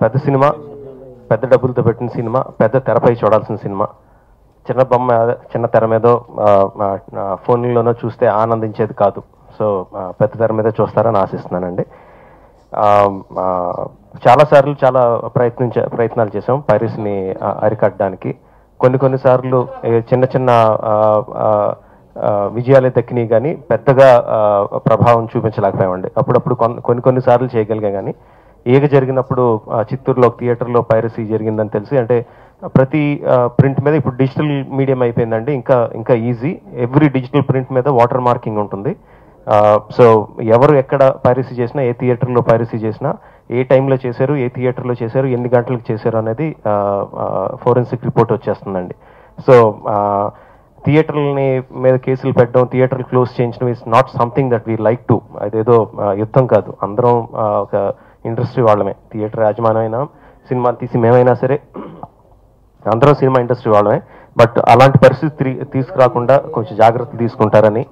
పెద్ద సినిమా, పెద్ద డబ్బులతో పెట్టిన సినిమా, పెద్ద తెరపై చూడాల్సిన సినిమా. చిన్న బొమ్మ చిన్న తెర మీదో ఫోన్లోనో చూస్తే ఆనందించేది కాదు. సో పెద్ద తెర మీద చూస్తారని ఆశిస్తున్నానండి. చాలాసార్లు చాలా ప్రయత్నాలు చేసాం పైరసీని అరికట్టడానికి. కొన్నిసార్లు చిన్న చిన్న విజయాలే దక్కినాయి కానీ పెద్దగా ప్రభావం చూపించలేకపోయామండి. అప్పుడప్పుడు కొన్నిసార్లు చేయగలిగా కానీ జరిగినప్పుడు చిత్తూరులో థియేటర్లో పైరసీ జరిగిందని తెలిసి, అంటే ప్రతి ప్రింట్ మీద ఇప్పుడు డిజిటల్ మీడియం అయిపోయిందండి. ఇంకా ఈజీ. ఎవ్రీ డిజిటల్ ప్రింట్ మీద వాటర్ మార్కింగ్ ఉంటుంది. సో ఎవరు ఎక్కడ పైరసీ చేసినా, ఏ థియేటర్లో పైరసీ చేసినా, ఏ టైంలో చేశారు, ఏ థియేటర్లో చేశారు, ఎన్ని గంటలకు చేశారు అనేది ఫోరెన్సిక్ రిపోర్ట్ వచ్చేస్తుందండి. సో థియేటర్లని మీద కేసులు పెట్టడం, థియేటర్లు క్లోజ్ చేయించడం is not something that we like to. అదేదో యుద్ధం కాదు. అందరం ఒక ఇండస్ట్రీ వాళ్ళమే. థియేటర్ యాజమాన్యం అయినా, సినిమా తీసి మేమైనా సరే అందరం సినిమా ఇండస్ట్రీ వాళ్ళమే. బట్ అలాంటి పరిస్థితి తీసుకురాకుండా కొంచెం జాగ్రత్త తీసుకుంటారని,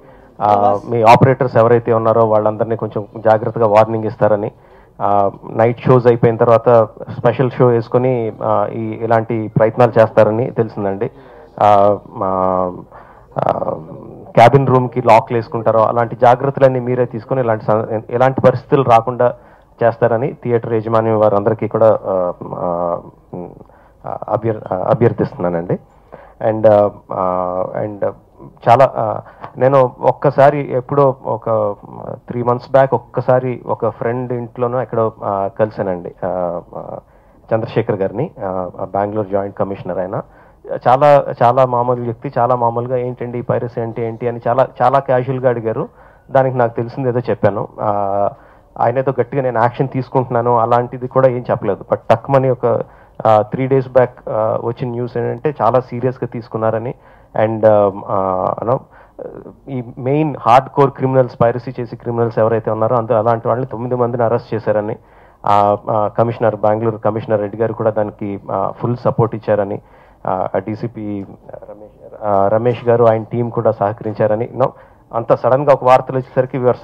మీ ఆపరేటర్స్ ఎవరైతే ఉన్నారో వాళ్ళందరినీ కొంచెం జాగ్రత్తగా వార్నింగ్ ఇస్తారని, నైట్ షోస్ అయిపోయిన తర్వాత స్పెషల్ షో వేసుకొని ఇలాంటి ప్రయత్నాలు చేస్తారని తెలిసిందండి. క్యాబిన్ రూమ్కి లాక్లు వేసుకుంటారో అలాంటి జాగ్రత్తలన్నీ మీరే తీసుకొని ఎలాంటి పరిస్థితులు రాకుండా చేస్తారని థియేటర్ యాజమాన్యం వారందరికీ కూడా అభ్యర్థిస్తున్నానండి. అండ్ చాలా నేను ఒక్కసారి ఎప్పుడో ఒక 3 months బ్యాక్ ఒక్కసారి ఒక ఫ్రెండ్ ఇంట్లోనూ ఎక్కడో కలిసానండి, చంద్రశేఖర్ గారిని. Bengaluru joint commissioner. ఆయన చాలా చాలా మామూలు వ్యక్తి. చాలా మామూలుగా ఏంటండి పైరసీ అంటే ఏంటి అని చాలా క్యాజువల్గా అడిగారు. దానికి నాకు తెలిసింది ఏదో చెప్పాను. ఆయన ఏదో గట్టిగా నేను యాక్షన్ తీసుకుంటున్నాను అలాంటిది కూడా ఏం చెప్పలేదు. బట్ టక్మని ఒక 3 days బ్యాక్ వచ్చిన న్యూస్ ఏంటంటే చాలా సీరియస్గా తీసుకున్నారని, అండ్ ఈ main hard core criminals, piracy చేసి క్రిమినల్స్ ఎవరైతే ఉన్నారో అలాంటి వాళ్ళని 9 మందిని అరెస్ట్ చేశారని, కమిషనర్, బెంగళూరు కమిషనర్ రెడ్డి గారు కూడా దానికి ఫుల్ సపోర్ట్ ఇచ్చారని, డీసీపీ రమేష్ గారు ఆయన టీం కూడా సహకరించారని. అంత సడన్గా ఒక వార్తలు వచ్చేసరికి we are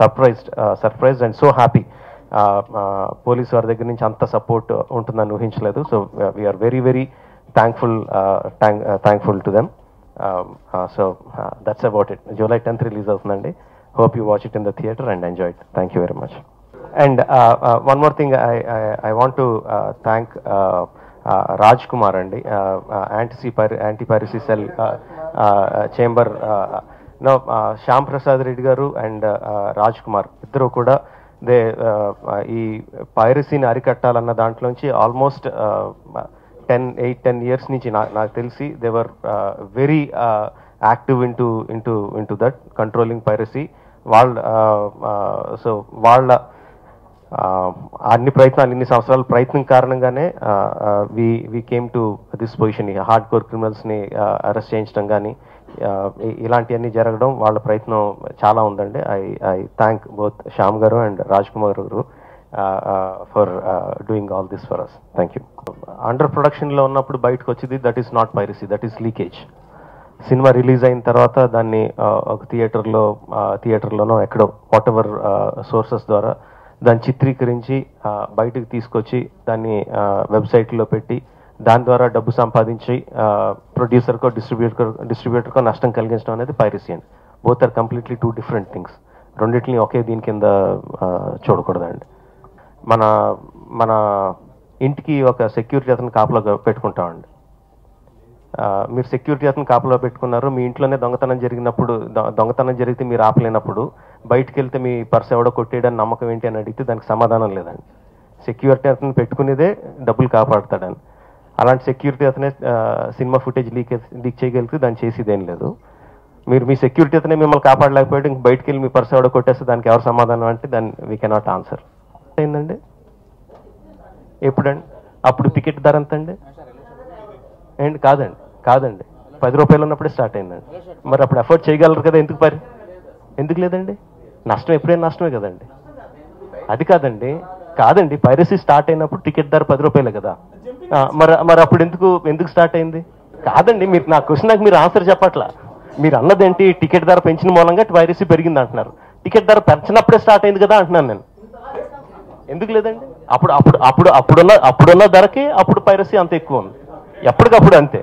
surprised and so happy. పోలీసు వారి దగ్గర నుంచి అంత సపోర్ట్ ఉంటుందని ఊహించలేదు. So we are very very thankful to them. So that's about it. July 10th release అవుతుందండి. Hope you watch it in the theatre and enjoy it. Thank you very much. And one more thing, I want to thank Raj Kumar అండి, anti piracy cell chamber. Shyam Prasad Reddy గారు and Raj Kumar ఇద్దరు కూడా ఈ పైరసీని అరికట్టాలన్న దాంట్లోంచి almost 8-10 years నుంచి నాకు తెలిసి they were very active into that controlling piracy. వాళ్ళ అన్ని ప్రయత్నాలు, ఇన్ని సంవత్సరాల ప్రయత్నం కారణంగానే we came to this position. Hard core క్రిమినల్స్ని అరెస్ట్ చేయించడం కానీ ఇలాంటివన్నీ జరగడం వాళ్ళ ప్రయత్నం చాలా ఉందండి. ఐ థ్యాంక్ బోత్ శ్యామ్ గారు అండ్ రాజ్ కుమార్ గారు for doing all this for us. Thank you. Under ప్రొడక్షన్లో ఉన్నప్పుడు బయటకు వచ్చింది that is not piracy, that is leakage. సినిమా రిలీజ్ అయిన తర్వాత దాన్ని ఒక థియేటర్లోనో ఎక్కడో వాట్ ఎవర్ సోర్సెస్ ద్వారా దాన్ని చిత్రీకరించి బయటకు తీసుకొచ్చి దాన్ని వెబ్సైట్లో పెట్టి దాని ద్వారా డబ్బు సంపాదించి ప్రొడ్యూసర్కో డిస్ట్రిబ్యూటర్కో నష్టం కలిగించడం అనేది పైరసీ అండి. Both are completely 2 different things. రెండింటిని ఒకే దీని కింద చూడకూడదండి. మన ఇంటికి ఒక సెక్యూరిటీ అతను కాపలా పెట్టుకుంటామండి. మీరు సెక్యూరిటీ అతను కాపలా పెట్టుకున్నారు, మీ ఇంట్లోనే దొంగతనం జరిగితే మీరు ఆపలేనప్పుడు బయటికి వెళ్తే మీ పర్స్ ఎవడో కొట్టేయడానికి నమ్మకం ఏంటి అని అడిగితే దానికి సమాధానం లేదండి. సెక్యూరిటీ అతను పెట్టుకునేదే డబ్బులు కాపాడుతాడని. అలాంటి సెక్యూరిటీ అతనే సినిమా ఫుటేజ్ లీక్ చేయగలిగితే దాన్ని చేసేదేం లేదు. మీరు మీ సెక్యూరిటీ అతనే మిమ్మల్ని కాపాడలేకపోయాడు, ఇంక బయటికి వెళ్ళి మీ పర్స్ ఎవడో కొట్టేస్తే దానికి ఎవరు సమాధానం అంటే దాన్ని వీ కెనాట్ ఆన్సర్. అయిందండి ఎప్పుడండి? అప్పుడు టికెట్ ధర ఎంతండి? ఏంటి? కాదండి 10 రూపాయలు ఉన్నప్పుడే స్టార్ట్ అయిందండి. మరి అప్పుడు అఫోర్డ్ చేయగలరు కదా, ఎందుకు లేదండి? నష్టం ఎప్పుడైనా నష్టమే కదండి. అది కాదండి పైరసీ స్టార్ట్ అయినప్పుడు టికెట్ ధర 10 రూపాయలే కదా. మరి అప్పుడు ఎందుకు స్టార్ట్ అయింది? కాదండి, మీరు నా క్వశ్చన్కి మీరు ఆన్సర్ చెప్పట్లా. మీరు అన్నదేంటి? టికెట్ ధర పెంచిన మూలంగా పైరసీ పెరిగింది అంటున్నారు. టికెట్ ధర పెంచినప్పుడే స్టార్ట్ అయింది కదా అంటున్నాను నేను. ఎందుకు లేదండి? అప్పుడున్న ధరకి అప్పుడు పైరసీ అంత ఎక్కువ ఉంది, ఎప్పటికప్పుడు అంతే.